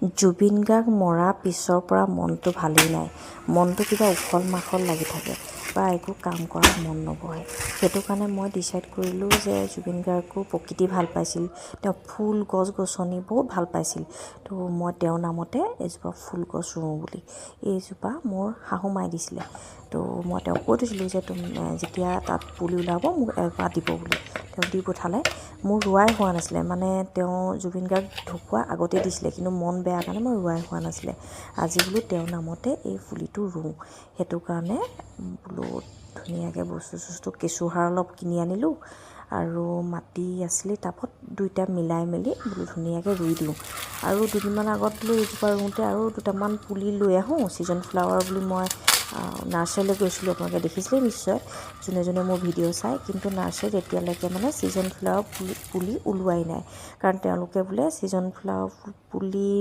জুবিন গাৰ্গ মৰা পিছৰ পৰা মনটো ভালেই নাই। মনটো কিবা উখল মাখল লাগি থাকে বা একো কাম কৰাত মন নবহে। সেইটো কাৰণে মই ডিচাইড কৰিলোঁ যে জুবিন গাৰ্গো প্ৰকৃতি ভাল পাইছিল, তেওঁ ফুল গছ গছনি বহুত ভাল পাইছিল। তো মই তেওঁৰ নামতে এজোপা ফুল গছ ৰুওঁ বুলি। এইজোপা মোৰ শাহু মায়ে দিছিলে। তো মই তেওঁক কৈ থৈছিলোঁ যে যেতিয়া তাত পুলি ওলাব মোক এজোপা দিব বুলি। তেওঁ দি পঠালে। মোৰ ৰোৱাই হোৱা নাছিলে, মানে তেওঁ জুবিন গাৰ্গ ঢুকুৱা আগতে দিছিলে, কিন্তু মন বেয়া কাৰণে মই ৰোৱাই হোৱা নাছিলে। আজি বোলো তেওঁৰ নামতে এই পুলিটো ৰুওঁ। সেইটো কাৰণে বোলো ধুনীয়াকৈ বস্তু চস্তু কেঁচুসাৰ অলপ কিনি আনিলোঁ আৰু মাটি আছিলে টাবত, দুইটা মিলাই মেলি বোলো ধুনীয়াকৈ ৰুই দিওঁ। আৰু দুদিনমান আগত বোলো এইজোপা ৰুওঁতে আৰু দুটামান পুলি লৈ আহোঁ। ছিজন ফ্লাৱাৰ বুলি মই নাৰ্চাৰীলৈ গৈছিলোঁ, আপোনালোকে দেখিছিলে নিশ্চয় যোনে যোনে মোৰ ভিডিঅ' চায়। কিন্তু নাৰ্চাৰীত এতিয়ালৈকে মানে ছিজন ফ্লাৱাৰ পুলি ওলোৱাই নাই, কাৰণ তেওঁলোকে বোলে ছিজন ফ্লাৱাৰ পুলি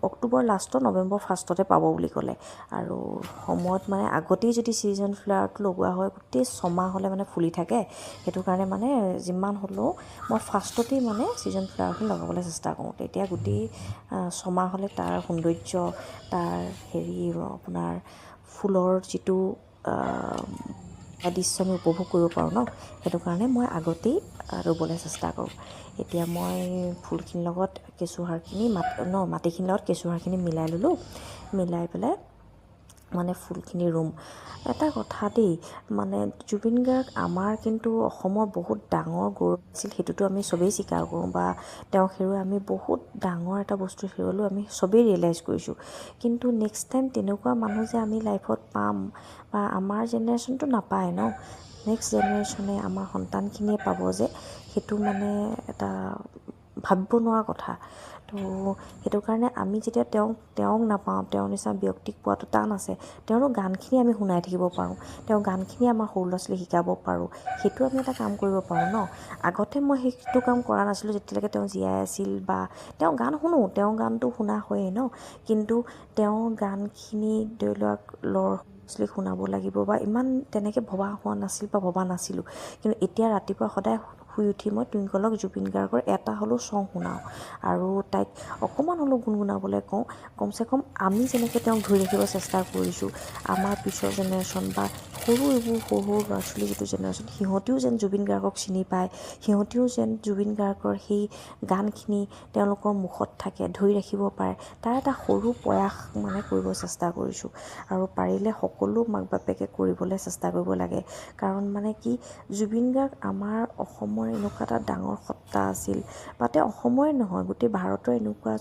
অক্টোবৰ লাষ্টত নৱেম্বৰ ফাৰ্ষ্টতে পাব বুলি ক'লে। আৰু সময়ত মানে আগতেই যদি ছিজন ফ্লাৱাৰটো লগোৱা হয় গোটেই ছমাহ হ'লে মানে ফুলি থাকে। সেইটো কাৰণে মানে যিমান হ'লেও মই ফাৰ্ষ্টতেই মানে ছিজন ফ্লাৱাৰখিনি লগাবলৈ চেষ্টা কৰোঁ। তেতিয়া গোটেই ছমাহ হ'লে তাৰ সৌন্দৰ্য, তাৰ আপোনাৰ ফুলৰ যিটো দৃশ্য আমি উপভোগ কৰিব পাৰোঁ ন। সেইটো কাৰণে মই আগতেই ৰুবলৈ চেষ্টা কৰোঁ। এতিয়া মই ফুলখিনিৰ লগত কেঁচুসাৰখিনি মাটিখিনিৰ লগত কেঁচুসাৰখিনি মিলাই ল'লোঁ। মিলাই পেলাই মানে ফুলখিনি ৰুম। এটা কথা দেই, মানে জুবিন গাৰ্গ আমাৰ কিন্তু অসমৰ বহুত ডাঙৰ গৌৰৱ আছিল, সেইটোতো আমি চবেই স্বীকাৰ কৰোঁ, বা তেওঁক হেৰুৱাই আমি বহুত ডাঙৰ এটা বস্তু হেৰুৱালোঁ, আমি চবেই ৰিয়েলাইজ কৰিছোঁ। কিন্তু নেক্সট টাইম তেনেকুৱা মানুহ যে আমি লাইফত পাম, বা আমাৰ জেনেৰেশ্যনটো নাপায় ন, নেক্সট জেনেৰেশ্যনে আমাৰ সন্তানখিনিয়ে পাব যে, সেইটো মানে এটা ভাবিব নোৱাৰা কথা। তো সেইটো কাৰণে আমি যেতিয়া তেওঁক নাপাওঁ, তেওঁৰ নিচিনা ব্যক্তিক পোৱাটো টান আছে। তেওঁৰ গানখিনি আমি শুনাই থাকিব পাৰোঁ, তেওঁৰ গানখিনি আমাৰ সৰু ল'ৰা ছোৱালীক শিকাব পাৰোঁ, সেইটো আমি এটা কাম কৰিব পাৰোঁ ন। আগতে মই সেইটো কাম কৰা নাছিলোঁ যেতিয়ালৈকে তেওঁ জীয়াই আছিল, বা তেওঁৰ গান শুনো, তেওঁৰ গানটো শুনা হয়েই ন। কিন্তু তেওঁৰ গানখিনি ধৰি লওক ল'ৰা ছোৱালীক শুনাব লাগিব বা ইমান তেনেকৈ ভবা হোৱা নাছিল বা ভবা নাছিলোঁ। কিন্তু এতিয়া ৰাতিপুৱা সদায় শুই উঠি মই টুইংকলক জুবিন গাৰ্গৰ এটা হ'লেও চং শুনাওঁ, আৰু তাইক অকণমান হ'লেও গুণগুণাবলৈ কওঁ। কমচে কম আমি যেনেকৈ তেওঁক ধৰি ৰাখিব চেষ্টা কৰিছোঁ, আমাৰ পিছৰ জেনেৰেশ্যন বা সৰু ল'ৰা ছোৱালী যিটো জেনেৰেশ্যন, সিহঁতেও যেন জুবিন গাৰ্গক চিনি পায়, সিহঁতেও যেন জুবিন গাৰ্গৰ সেই গানখিনি তেওঁলোকৰ মুখত থাকে, ধৰি ৰাখিব পাৰে, তাৰ এটা সৰু প্ৰয়াস মানে কৰিব চেষ্টা কৰিছোঁ। আৰু পাৰিলে সকলো মাক বাপেকে কৰিবলৈ চেষ্টা কৰিব লাগে। কাৰণ মানে কি, জুবিন গাৰ্গ আমাৰ অসমৰ এনেকুৱা এটা ডাঙৰ সত্তা আছিল, বা তেওঁ অসমৰে নহয় গোটেই ভাৰতৰ এনেকুৱা